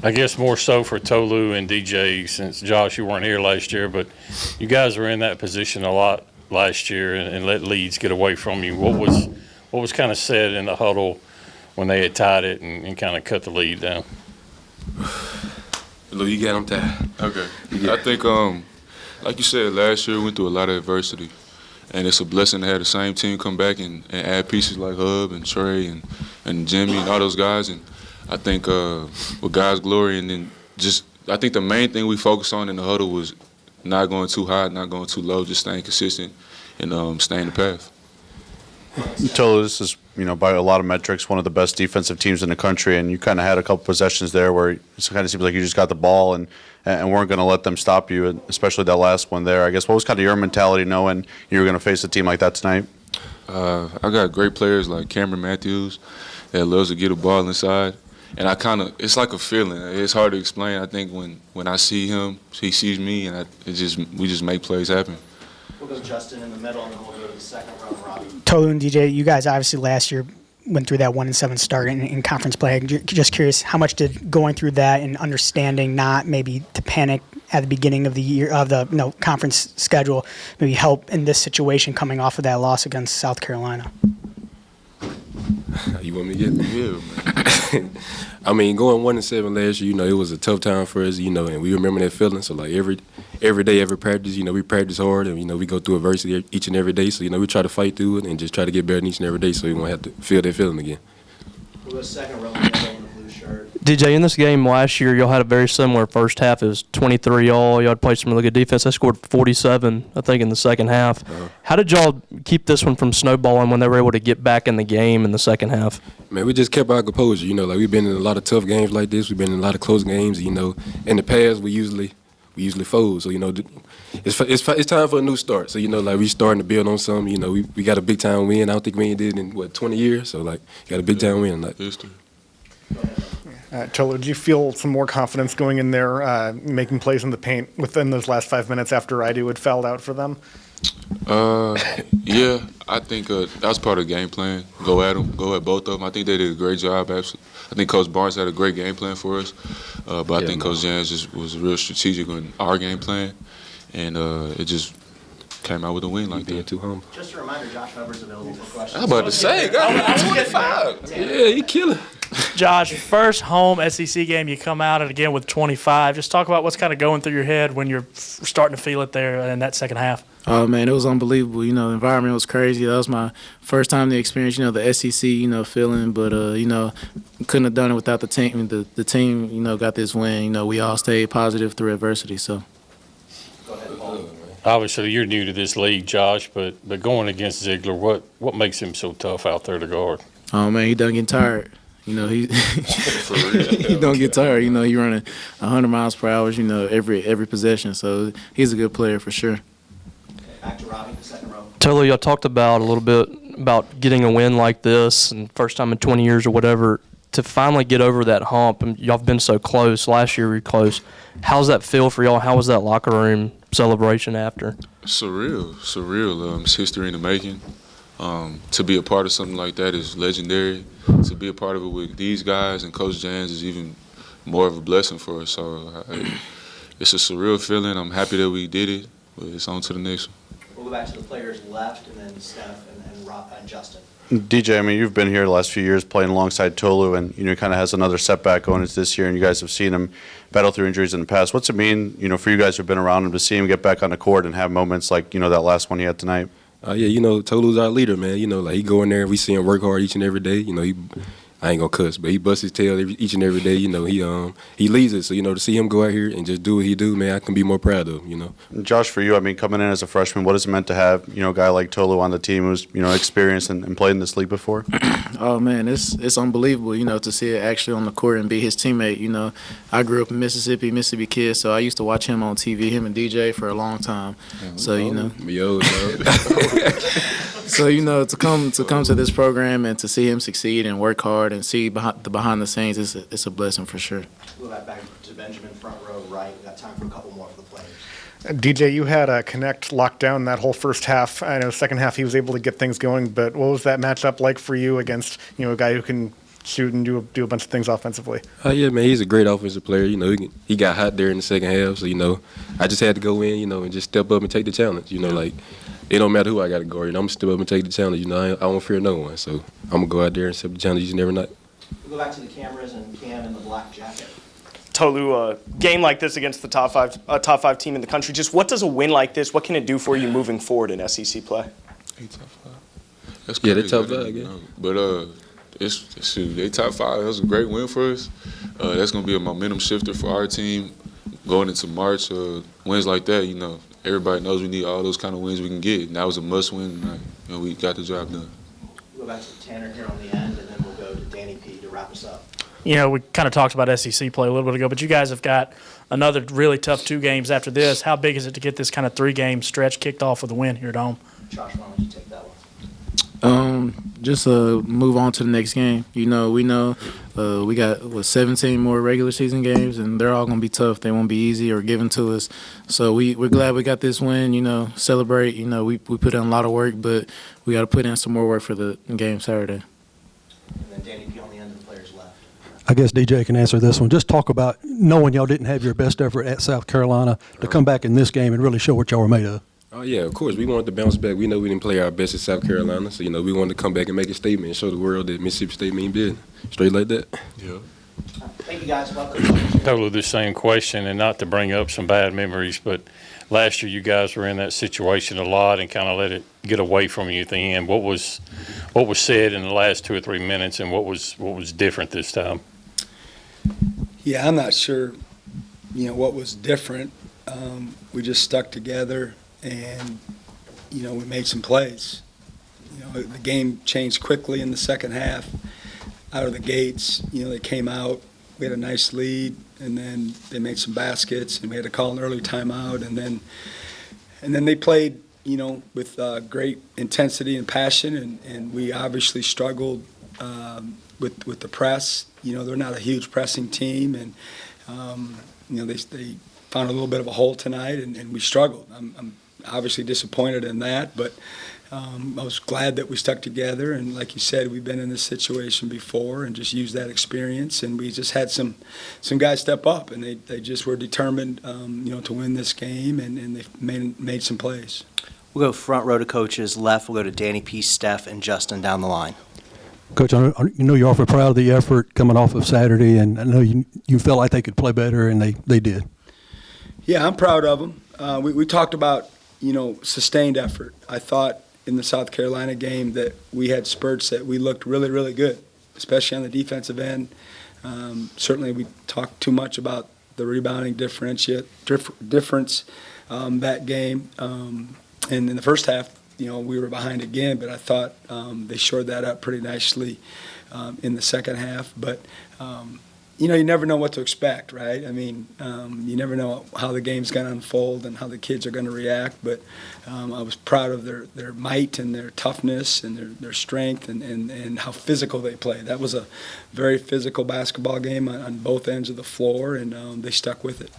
I guess more so for Tolu and DJ, since Josh, you weren't here last year, but you guys were in that position a lot last year and let leads get away from you. What was kind of said in the huddle when they had tied it and kind of cut the lead down? Look, you got them tied. Okay. Yeah. I think, like you said, last year we went through a lot of adversity, and it's a blessing to have the same team come back and add pieces like Hub and Trey and Jimmy and all those guys. And I think with God's glory, and then I think the main thing we focused on in the huddle was not going too high, not going too low, just staying consistent and staying the path. Tolu, this is, by a lot of metrics, one of the best defensive teams in the country, and you kind of had a couple possessions there where it kind of seems like you just got the ball and weren't going to let them stop you, and especially that last one there. I guess, what was kind of your mentality knowing you were going to face a team like that tonight? I got great players like Cameron Matthews that loves to get a ball inside, and it's like a feeling. It's hard to explain. I think when I see him, he sees me, and we just make plays happen. We'll go Justin in the middle, and then we'll go to the second row, Robbie. Tolu and DJ, you guys obviously last year went through that 1-7 start in conference play. Just curious, how much did going through that and understanding not maybe to panic at the beginning of the year of the conference schedule maybe help in this situation coming off of that loss against South Carolina? You want me to get man? I mean, going 1-7 last year, it was a tough time for us, and we remember that feeling. So like every day, every practice, we practice hard, and we go through adversity each and every day. So we try to fight through it and just try to get better each and every day, so we won't have to feel that feeling again. We'll go second row in the blue shirt. DJ, in this game last year, y'all had a very similar first half. It was 23-all. Y'all had played some really good defense. They scored 47, I think, in the second half. How did y'all keep this one from snowballing when they were able to get back in the game in the second half? Man, we just kept our composure. Like we've been in a lot of tough games like this. We've been in a lot of close games. In the past, we usually fold. So it's time for a new start. So like we starting to build on something. We got a big time win. I don't think we ain't did it in 20 years. So like got a big time win. Like history. Tolu, did you feel some more confidence going in there, making plays in the paint within those last 5 minutes after Idu had fouled out for them? Yeah, I think that was part of the game plan. Go at them, go at both of them. I think they did a great job, actually. I think Coach Barnes had a great game plan for us, but I think Coach Jans just was real strategic on our game plan, and it just came out with a win like that. Too humble. Just a reminder, Josh Weber's available for questions. I was about to say, got 25. Yeah, he killing. Josh, first home SEC game, you come out and again with 25. Just talk about what's kind of going through your head when you're starting to feel it there in that second half. Oh, man, it was unbelievable. The environment was crazy. That was my first time to experience, the SEC, feeling. But, couldn't have done it without the team. The team, got this win. We all stayed positive through adversity. So. Go ahead, Paul. Obviously, you're new to this league, Josh, but going against Ziegler, what makes him so tough out there to guard? Oh, man, he done getting tired. He don't get tired. He running 100 miles per hour, every possession. So he's a good player for sure. Back to Robbie, the second row. Tolu, y'all talked about a little bit about getting a win like this and first time in 20 years or whatever to finally get over that hump. And y'all have been so close. Last year we were close. How's that feel for y'all? How was that locker room celebration after? Surreal. It's history in the making. To be a part of something like that is legendary. To be a part of it with these guys and Coach Jans is even more of a blessing for us. So it's a surreal feeling. I'm happy that we did it, but it's on to the next one. We'll go back to the players left, and then Steph and Justin. DJ, you've been here the last few years playing alongside Tolu, and kind of has another setback going into this year, and you guys have seen him battle through injuries in the past. What's it mean, for you guys who've been around him to see him get back on the court and have moments like, that last one he had tonight? Tolu's our leader, man. He go in there and we see him work hard each and every day. I ain't gonna cuss, but he busts his tail each and every day. He leads it. So to see him go out here and just do what he do, man, I can be more proud of him. And Josh, for you, coming in as a freshman, what has it meant to have a guy like Tolu on the team who's experienced and played in this league before? Oh man, it's unbelievable. To see it actually on the court and be his teammate. I grew up in Mississippi kid, so I used to watch him on TV, him and DJ for a long time. So So to come to this program and to see him succeed and work hard and see behind the scenes, it's a blessing for sure. We'll go back to Benjamin, front row right. We've got time for a couple more for the players. DJ, you had a Connect locked down that whole first half. I know second half he was able to get things going, but what was that matchup like for you against a guy who can shoot and do a bunch of things offensively. Oh yeah, man, he's a great offensive player. You know, he got hot there in the second half, so you know, I just had to go in, you know, and just step up and take the challenge. You know, like it don't matter who I got to guard. You know, I'm gonna step up and take the challenge. You know, I don't fear no one, so I'm gonna go out there and accept the challenge each and every night. We'll go back to the cameras and Cam in the black jacket. Tolu, a game like this against the top five team in the country, just what does a win like this, what can it do for you moving forward in SEC play? They top 5. That's Yeah, crazy. they top I didn't 5, yeah. know. But they top 5. That was a great win for us. That's gonna be a momentum shifter for our team going into March. Wins like that, you know, everybody knows we need all those kind of wins we can get. And that was a must win tonight. You know, we got the job done. We'll go back to Tanner here on the end, and then we'll go to Danny P to wrap us up. You know, we kind of talked about SEC play a little bit ago, but you guys have got another really tough 2 games after this. How big is it to get this kind of 3-game stretch kicked off with a win here at home? Josh, why don't you take that one? Just move on to the next game. You know, we know we got 17 more regular season games, and they're all gonna be tough. They won't be easy or given to us. So we're glad we got this win. You know, celebrate. You know, we put in a lot of work, but we got to put in some more work for the game Saturday. And then Danny P on the end of the players left. I guess DJ can answer this one. Just talk about knowing y'all didn't have your best effort at South Carolina to come back in this game and really show what y'all were made of. Oh yeah, of course. We wanted to bounce back. We know we didn't play our best at South Carolina, so you know we wanted to come back and make a statement and show the world that Mississippi State mean business. Straight like that. Yeah. Thank you guys. Welcome. Totally the same question, and not to bring up some bad memories, but last year you guys were in that situation a lot and kind of let it get away from you at the end. What was said in the last 2 or 3 minutes, and what was different this time? Yeah, I'm not sure, you know, what was different. We just stuck together, and you know, we made some plays. You know, the game changed quickly in the second half. Out of the gates, you know, they came out. We had a nice lead, and then they made some baskets, and we had to call an early timeout, and then they played, you know, with great intensity and passion, and we obviously struggled with the press. You know, they're not a huge pressing team, and you know, they found a little bit of a hole tonight, and we struggled. I'm obviously disappointed in that, but I was glad that we stuck together, and like you said, we've been in this situation before and just used that experience, and we just had some guys step up, and they just were determined, you know, to win this game, and they made some plays. We'll go front row to coaches. Left, we'll go to Danny P, Steph, and Justin down the line. Coach, I know you're awfully proud of the effort coming off of Saturday, and I know you felt like they could play better, and they did. Yeah, I'm proud of them. We talked about, you know, sustained effort. I thought in the South Carolina game that we had spurts that we looked really, really good, especially on the defensive end. Certainly we talked too much about the rebounding difference that game. And in the first half, you know, we were behind again, but I thought they shored that up pretty nicely in the second half. But you know, you never know what to expect, right? I mean, you never know how the game's going to unfold and how the kids are going to react. But I was proud of their might and their toughness and their strength and how physical they play. That was a very physical basketball game on both ends of the floor, and they stuck with it.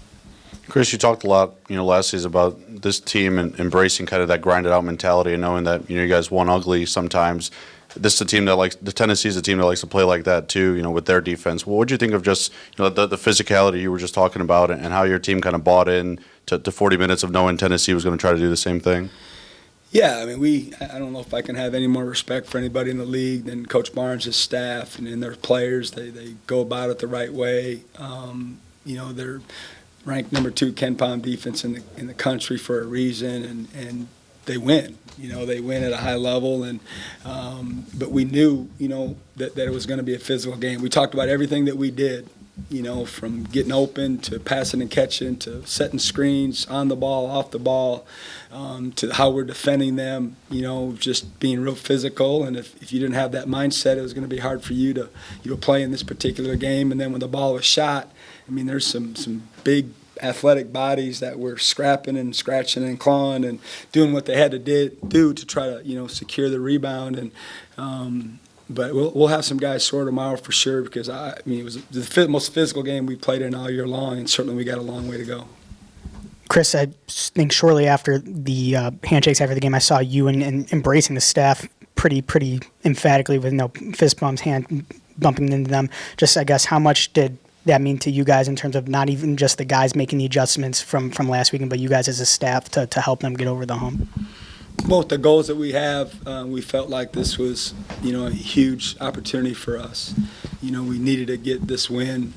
Chris, you talked a lot, you know, last season about this team and embracing kind of that grinded out mentality and knowing that, you know, you guys won ugly sometimes. This is a team that likes, the Tennessee's a team that likes to play like that too, you know, with their defense. What would you think of just, you know, the physicality you were just talking about and how your team kind of bought in to 40 minutes of knowing Tennessee was going to try to do the same thing? Yeah, I mean, I don't know if I can have any more respect for anybody in the league than Coach Barnes' staff and their players. They go about it the right way. You know, they're ranked number 2 KenPom defense in the country for a reason, and they win. You know, they win at a high level, and but we knew, you know, that it was going to be a physical game. We talked about everything that we did, you know, from getting open to passing and catching to setting screens on the ball, off the ball, to how we're defending them, you know, just being real physical. And if you didn't have that mindset, it was going to be hard for you to play in this particular game. And then when the ball was shot, I mean, there's some big athletic bodies that were scrapping and scratching and clawing and doing what they had to do to try to, you know, secure the rebound. And but we'll have some guys sore tomorrow for sure, because I mean, it was the most physical game we played in all year long, and certainly we got a long way to go. Chris, I think shortly after the handshakes after the game, I saw you and embracing the staff pretty emphatically with no fist bumps, hand bumping into them. Just, I guess, how much did that mean to you guys in terms of not even just the guys making the adjustments from last weekend, but you guys as a staff to help them get over the hump? Both the goals that we have, we felt like this was, a huge opportunity for us. We needed to get this win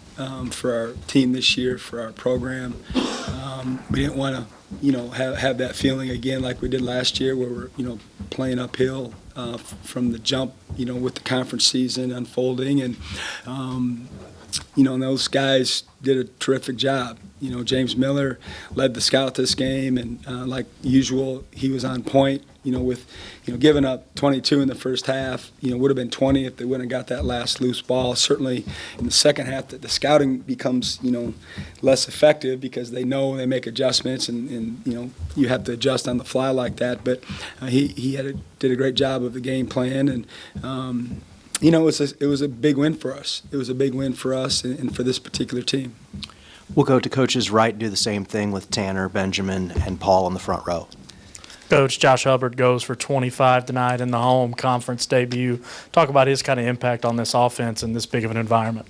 for our team this year, for our program. We didn't want to, have that feeling again like we did last year where we're, playing uphill from the jump, with the conference season unfolding. And, and those guys did a terrific job. James Miller led the scout this game, and like usual, he was on point. With giving up 22 in the first half, would have been 20 if they wouldn't have got that last loose ball. Certainly, in the second half, the scouting becomes less effective because they know they make adjustments, and you have to adjust on the fly like that. But he did a great job of the game plan, and it was a big win for us. It was a big win for us and for this particular team. We'll go to coach's right and do the same thing with Tanner, Benjamin, and Paul on the front row. Coach Josh Hubbard goes for 25 tonight in the home conference debut. Talk about his kind of impact on this offense in this big of an environment.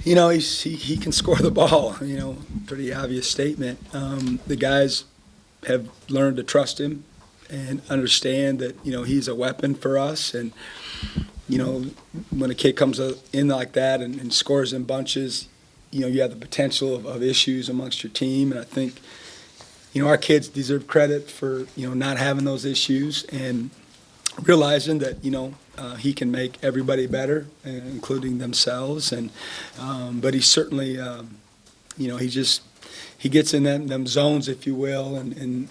He can score the ball. Pretty obvious statement. The guys have learned to trust him and understand that he's a weapon for us. And when a kid comes in like that and scores in bunches, you have the potential of issues amongst your team. And I think our kids deserve credit for not having those issues and realizing that he can make everybody better, including themselves. And but he certainly he gets in them zones, if you will, and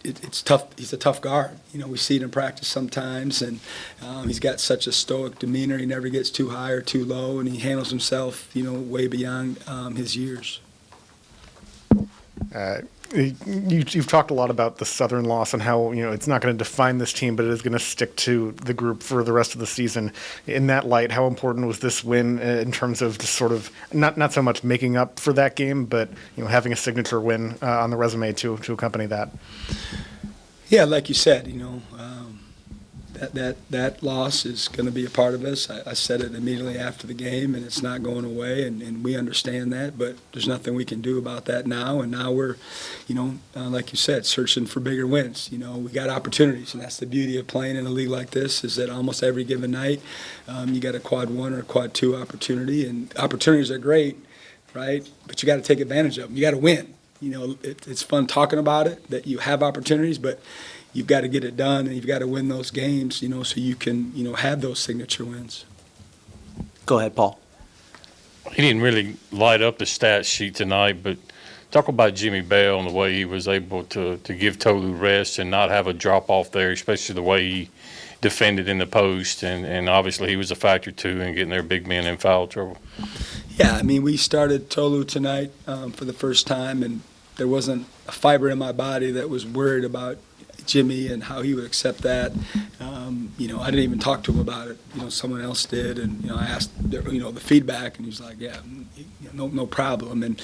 it's tough. He's a tough guard. We see it in practice sometimes, and he's got such a stoic demeanor. He never gets too high or too low, and he handles himself way beyond his years. You've talked a lot about the Southern loss and how it's not going to define this team, but it is going to stick to the group for the rest of the season. In that light, how important was this win in terms of just sort of not so much making up for that game, but having a signature win on the resume to accompany that? Yeah, like you said, that loss is going to be a part of us. I said it immediately after the game, and it's not going away, and we understand that, but there's nothing we can do about that now. And now we're, like you said, searching for bigger wins. We got opportunities, and that's the beauty of playing in a league like this, is that almost every given night you got a quad one or a quad two opportunity, and opportunities are great, right? But you got to take advantage of them. You got to win. It's fun talking about it, that you have opportunities, but you've got to get it done, and you've got to win those games, so you can, have those signature wins. Go ahead, Paul. He didn't really light up the stat sheet tonight, but talk about Jimmy Bell and the way he was able to give Tolu rest and not have a drop-off there, especially the way he defended in the post, and obviously he was a factor, too, in getting their big men in foul trouble. Yeah, we started Tolu tonight for the first time, and there wasn't a fiber in my body that was worried about Jimmy and how he would accept that. I didn't even talk to him about it. Someone else did, and I asked the feedback, and he was like, "Yeah, no problem." And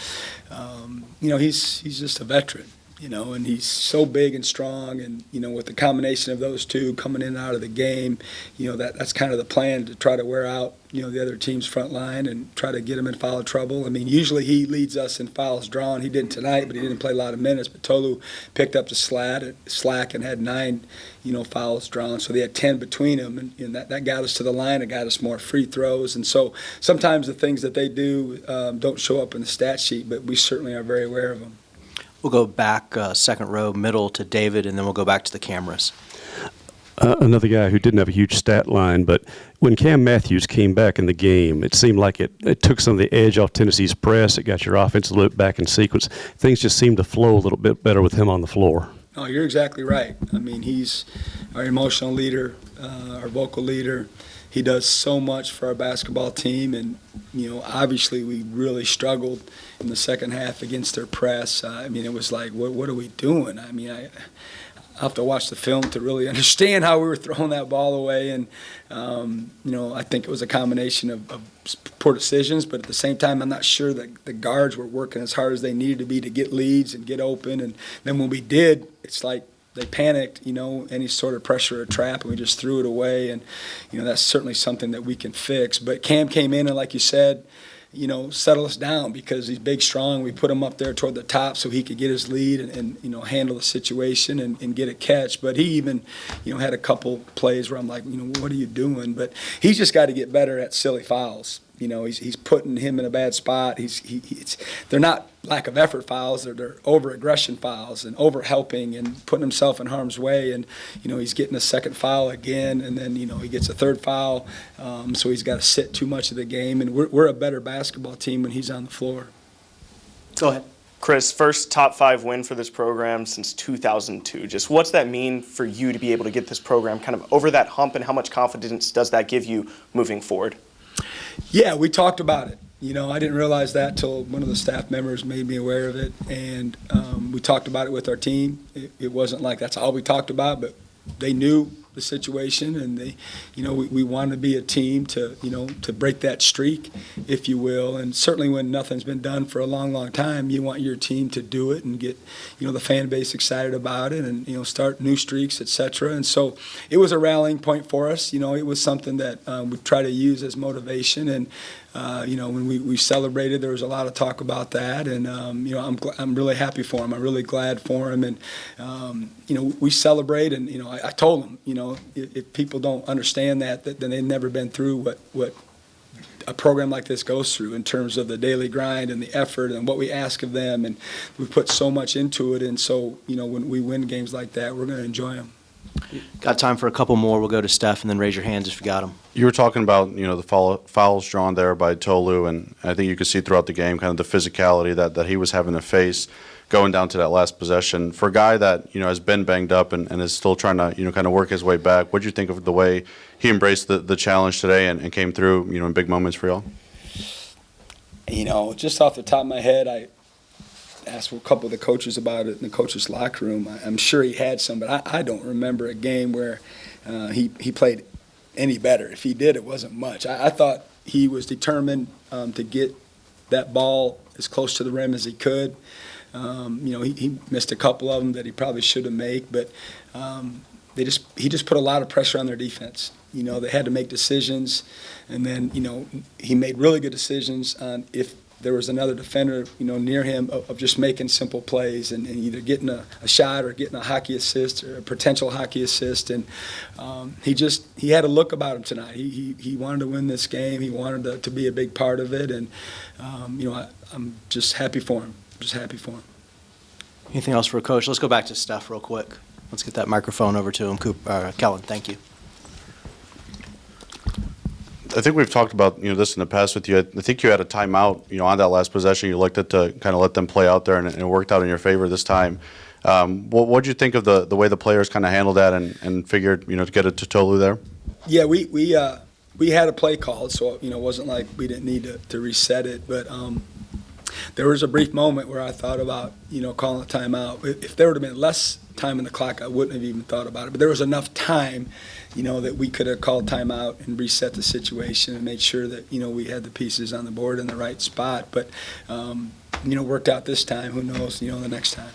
he's just a veteran, and he's so big and strong, and with the combination of those two coming in and out of the game, that's kind of the plan, to try to wear out the other team's front line and try to get him in foul trouble. Usually he leads us in fouls drawn. He didn't tonight, but he didn't play a lot of minutes. But Tolu picked up the slack and had 9 fouls drawn, so they had 10 between them, and that got us to the line. It got us more free throws, and so sometimes the things that they do don't show up in the stat sheet, but we certainly are very aware of them. We'll go back second row, middle to David, and then we'll go back to the cameras. Another guy who didn't have a huge stat line, but when Cam Matthews came back in the game, it seemed like it took some of the edge off Tennessee's press. It got your offense a little back in sequence. Things just seemed to flow a little bit better with him on the floor. No, you're exactly right. He's our emotional leader, our vocal leader. He does so much for our basketball team, and obviously we really struggled in the second half against their press. It was like, what are we doing? I have to watch the film to really understand how we were throwing that ball away, and I think it was a combination of poor decisions, but at the same time, I'm not sure that the guards were working as hard as they needed to be to get leads and get open. And then when we did, it's like they panicked, any sort of pressure or trap, and we just threw it away. And, that's certainly something that we can fix. But Cam came in and, like you said, settle us down because he's big, strong. We put him up there toward the top so he could get his lead and handle the situation and get a catch. But he even, had a couple plays where I'm like, what are you doing? But he's just got to get better at silly fouls. He's putting him in a bad spot. They're not lack of effort fouls. They're over-aggression fouls and over-helping and putting himself in harm's way. And, he's getting a second foul again, and then, he gets a third foul. So he's got to sit too much of the game. And we're a better basketball team when he's on the floor. Go ahead. Chris, first top 5 win for this program since 2002. Just what's that mean for you to be able to get this program kind of over that hump, and how much confidence does that give you moving forward? Yeah, we talked about it. I didn't realize that till one of the staff members made me aware of it, and we talked about it with our team. It wasn't like that's all we talked about, but they knew the situation, and we wanted to be a team to break that streak, if you will. And certainly when nothing's been done for a long, long time, you want your team to do it and get the fan base excited about it, and start new streaks, etc. And so it was a rallying point for us. It was something that we try to use as motivation. And when we celebrated, there was a lot of talk about that, and I'm really happy for him. I'm really glad for him, and we celebrate. And I told him, if people don't understand that, then they've never been through what a program like this goes through in terms of the daily grind and the effort and what we ask of them, and we put so much into it. And so when we win games like that, we're going to enjoy them. Got time for a couple more. We'll go to Steph, and then raise your hands if you got them. You were talking about, the fouls drawn there by Tolu, and I think you could see throughout the game kind of the physicality that he was having to face going down to that last possession. For a guy that, has been banged up and is still trying to, kind of work his way back, what did you think of the way he embraced the challenge today and came through, in big moments for y'all? Just off the top of my head, I asked a couple of the coaches about it in the coaches' locker room. I'm sure he had some, but I don't remember a game where he played any better. If he did, it wasn't much. I thought he was determined to get that ball as close to the rim as he could. He missed a couple of them that he probably should have made, but he just put a lot of pressure on their defense. They had to make decisions, and then he made really good decisions on if there was another defender near him of just making simple plays and either getting a shot or getting a hockey assist or a potential hockey assist. And he had a look about him tonight. He wanted to win this game. He wanted to be a big part of it, and I'm just happy for him. Anything else for a coach? Let's go back to Steph real quick. Let's get that microphone over to him. Kellen, thank you. I think we've talked about this in the past with you. I think you had a timeout on that last possession. You looked at to kind of let them play out there, and it worked out in your favor this time. What did you think of the way the players kind of handled that and figured to get it to Tolu there? Yeah, we had a play called, so it wasn't like we didn't need to reset it, but. There was a brief moment where I thought about, calling a timeout. If there would have been less time in the clock, I wouldn't have even thought about it. But there was enough time, that we could have called timeout and reset the situation and made sure that, we had the pieces on the board in the right spot. But, worked out this time. Who knows, the next time.